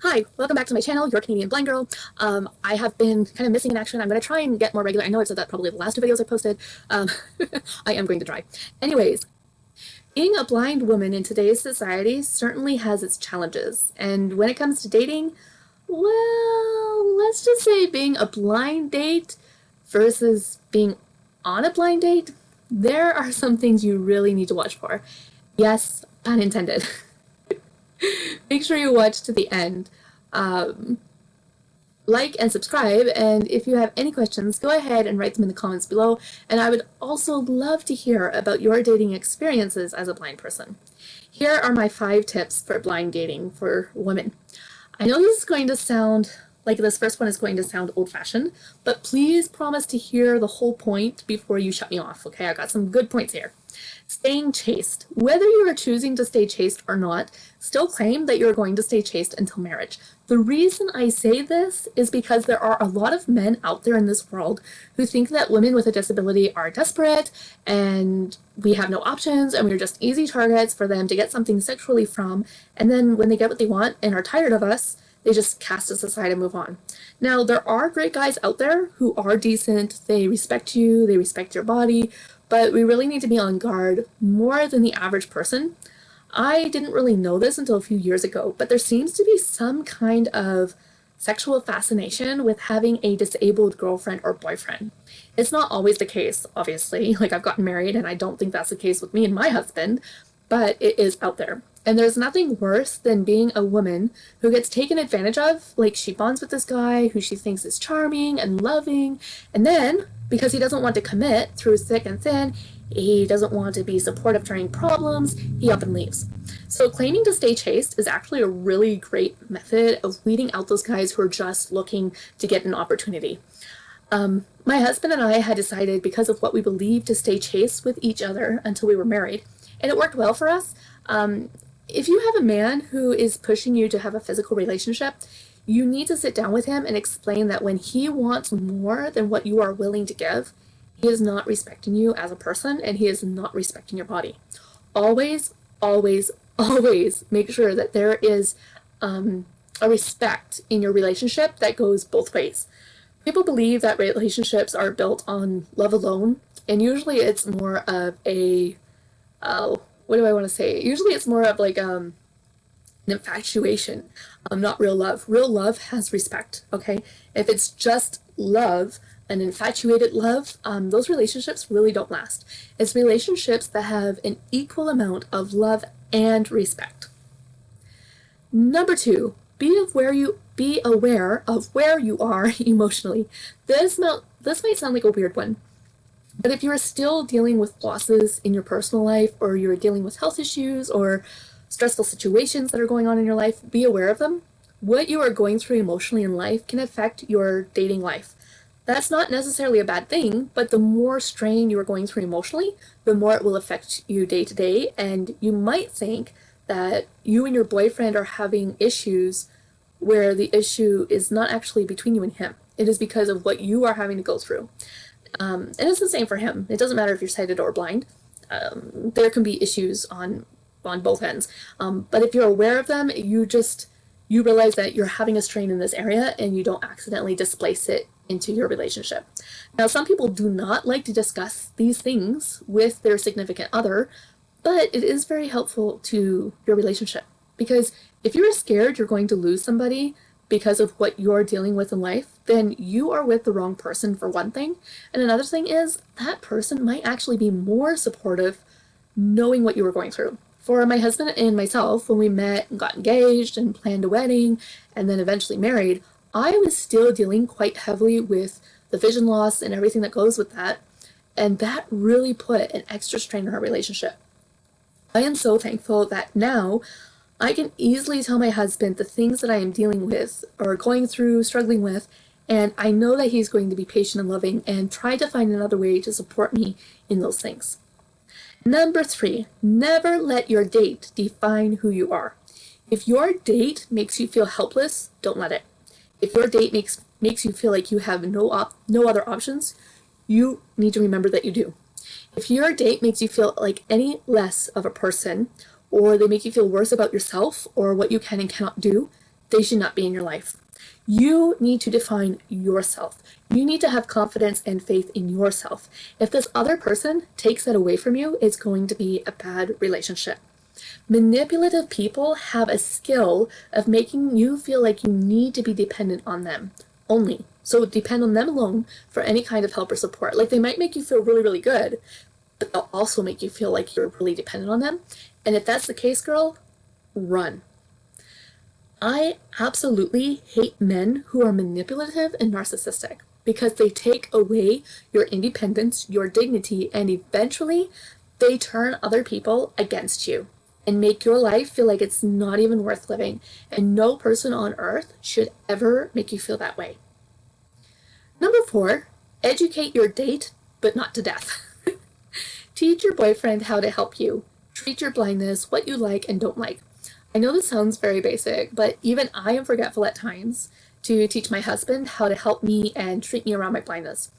Hi, welcome back to my channel, Your Canadian Blind Girl. I have been kind of missing in action. I'm going to try and get more regular. I know I've said that probably the last two videos I posted. Um, I am going to try. Anyways, being a blind woman in today's society certainly has its challenges. And when it comes to dating, well, let's just say being a blind date versus being on a blind date, there are some things you really need to watch for. Yes, pun intended. Make sure you watch to the end. Um, like and subscribe, and if you have any questions, go ahead and write them in the comments below. And I would also love to hear about your dating experiences as a blind person. Here are my 5 tips for blind dating for women. I know this is going to sound like this first one is going to sound old-fashioned, but please promise to hear the whole point before you shut me off, okay? I got some good points here. Staying chaste. Whether you are choosing to stay chaste or not, still claim that you're going to stay chaste until marriage. The reason I say this is because there are a lot of men out there in this world who think that women with a disability are desperate and we have no options and we're just easy targets for them to get something sexually from, and then when they get what they want and are tired of us, they just cast us aside and move on. Now, there are great guys out there who are decent, they respect you, they respect your body, but we really need to be on guard more than the average person. I didn't really know this until a few years ago, but there seems to be some kind of sexual fascination with having a disabled girlfriend or boyfriend. It's not always the case, obviously. Like, I've gotten married and I don't think that's the case with me and my husband, but it is out there. And there's nothing worse than being a woman who gets taken advantage of. Like, she bonds with this guy who she thinks is charming and loving, and then, because he doesn't want to commit through thick and thin, he doesn't want to be supportive during problems, he up and leaves. So claiming to stay chaste is actually a really great method of weeding out those guys who are just looking to get an opportunity. My husband and I had decided, because of what we believed, to stay chaste with each other until we were married, and it worked well for us. If you have a man who is pushing you to have a physical relationship, you need to sit down with him and explain that when he wants more than what you are willing to give, he is not respecting you as a person and he is not respecting your body. Always, always, always make sure that there is a respect in your relationship that goes both ways. People believe that relationships are built on love alone, and usually it's more of a what do I want to say? Usually it's more of like an infatuation, not real love. Real love has respect, okay? If it's just love, an infatuated love, those relationships really don't last. It's relationships that have an equal amount of love and respect. Number 2, be aware of where you are emotionally. This might sound like a weird one, but if you are still dealing with losses in your personal life, or you're dealing with health issues or stressful situations that are going on in your life, be aware of them. What you are going through emotionally in life can affect your dating life. That's not necessarily a bad thing, but the more strain you are going through emotionally, the more it will affect you day to day, and you might think that you and your boyfriend are having issues where the issue is not actually between you and him. It is because of what you are having to go through. And it's the same for him. It doesn't matter if you're sighted or blind. There can be issues on both ends. But if you're aware of them, you realize that you're having a strain in this area and you don't accidentally displace it into your relationship. Now, some people do not like to discuss these things with their significant other, but it is very helpful to your relationship, because if you're scared you're going to lose somebody because of what you're dealing with in life, then you are with the wrong person, for one thing. And another thing is, that person might actually be more supportive knowing what you were going through. For my husband and myself, when we met and got engaged and planned a wedding and then eventually married, I was still dealing quite heavily with the vision loss and everything that goes with that. And that really put an extra strain on our relationship. I am so thankful that now I can easily tell my husband the things that I am dealing with or going through, struggling with, and I know that he's going to be patient and loving and try to find another way to support me in those things. Number 3, never let your date define who you are. If your date makes you feel helpless, don't let it. If your date makes you feel like you have no other options, you need to remember that you do. If your date makes you feel like any less of a person, or they make you feel worse about yourself or what you can and cannot do, they should not be in your life. You need to define yourself. You need to have confidence and faith in yourself. If this other person takes that away from you, it's going to be a bad relationship. Manipulative people have a skill of making you feel like you need to be dependent on them only. So depend on them alone for any kind of help or support. Like they might make you feel really, really good, but they'll also make you feel like you're really dependent on them. And if that's the case, girl, run. I absolutely hate men who are manipulative and narcissistic because they take away your independence, your dignity, and eventually they turn other people against you and make your life feel like it's not even worth living. And no person on earth should ever make you feel that way. Number 4, educate your date, but not to death. Teach your boyfriend how to help you. Treat your blindness, what you like and don't like. I know this sounds very basic, but even I am forgetful at times to teach my husband how to help me and treat me around my blindness.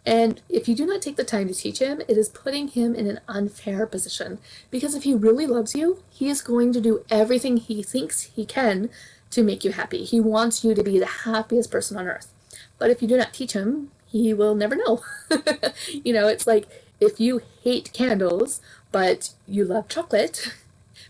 And if you do not take the time to teach him, it is putting him in an unfair position. Because if he really loves you, he is going to do everything he thinks he can to make you happy. He wants you to be the happiest person on earth. But if you do not teach him, he will never know. It's like if you hate candles, but you love chocolate,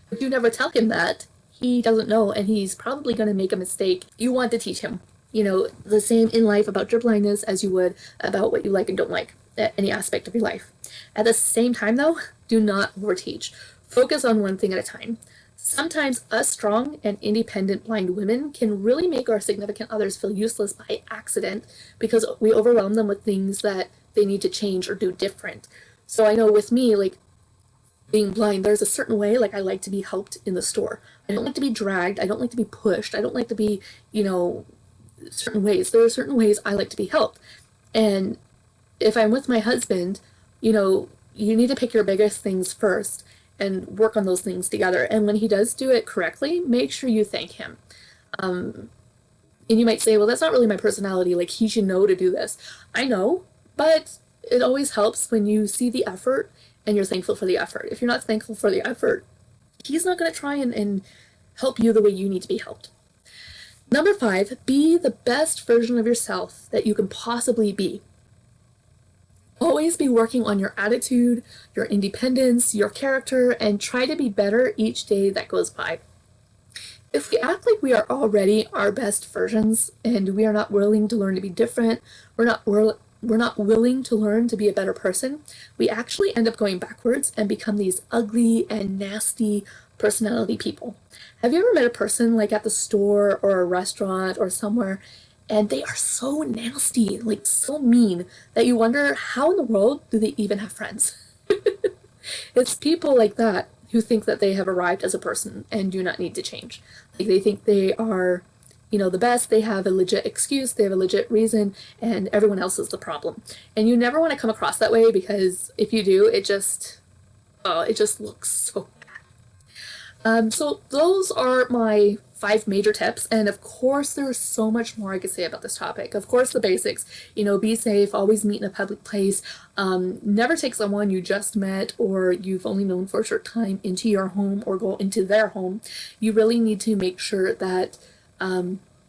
but you never tell him that, he doesn't know, and he's probably going to make a mistake. You want to teach him, the same in life about your blindness as you would about what you like and don't like at any aspect of your life. At the same time, though, do not overteach. Focus on one thing at a time. Sometimes us strong and independent blind women can really make our significant others feel useless by accident because we overwhelm them with things that they need to change or do different. So I know with me, like, being blind, there's a certain way, like I like to be helped in the store. I don't like to be dragged. I don't like to be pushed. I don't like to be, certain ways. There are certain ways I like to be helped. And if I'm with my husband, you need to pick your biggest things first and work on those things together. And when he does do it correctly, make sure you thank him. And you might say, well, that's not really my personality. Like, he should know to do this. I know, but it always helps when you see the effort and you're thankful for the effort. If you're not thankful for the effort, he's not going to try and help you the way you need to be helped. Number 5, be the best version of yourself that you can possibly be. Always be working on your attitude, your independence, your character, and try to be better each day that goes by. If we act like we are already our best versions and we are not willing to learn to be different, we're not willing to learn to be a better person, we actually end up going backwards and become these ugly and nasty personality people. Have you ever met a person like at the store or a restaurant or somewhere, and they are so nasty, like so mean, that you wonder how in the world do they even have friends? It's people like that who think that they have arrived as a person and do not need to change. Like they think they are the best, they have a legit excuse, they have a legit reason, and everyone else is the problem. And you never want to come across that way because if you do, it just looks so bad. So those are my 5 major tips, and of course there's so much more I could say about this topic. Of course the basics, be safe, always meet in a public place, never take someone you just met or you've only known for a short time into your home or go into their home. You really need to make sure that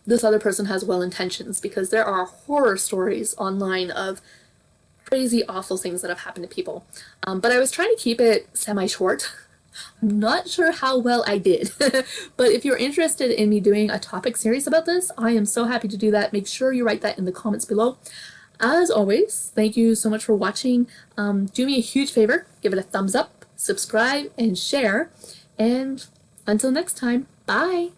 this other person has well intentions, because there are horror stories online of crazy, awful things that have happened to people. But I was trying to keep it semi-short. I'm not sure how well I did, but if you're interested in me doing a topic series about this, I am so happy to do that. Make sure you write that in the comments below. As always, thank you so much for watching. Do me a huge favor, give it a thumbs up, subscribe, and share. And until next time, bye!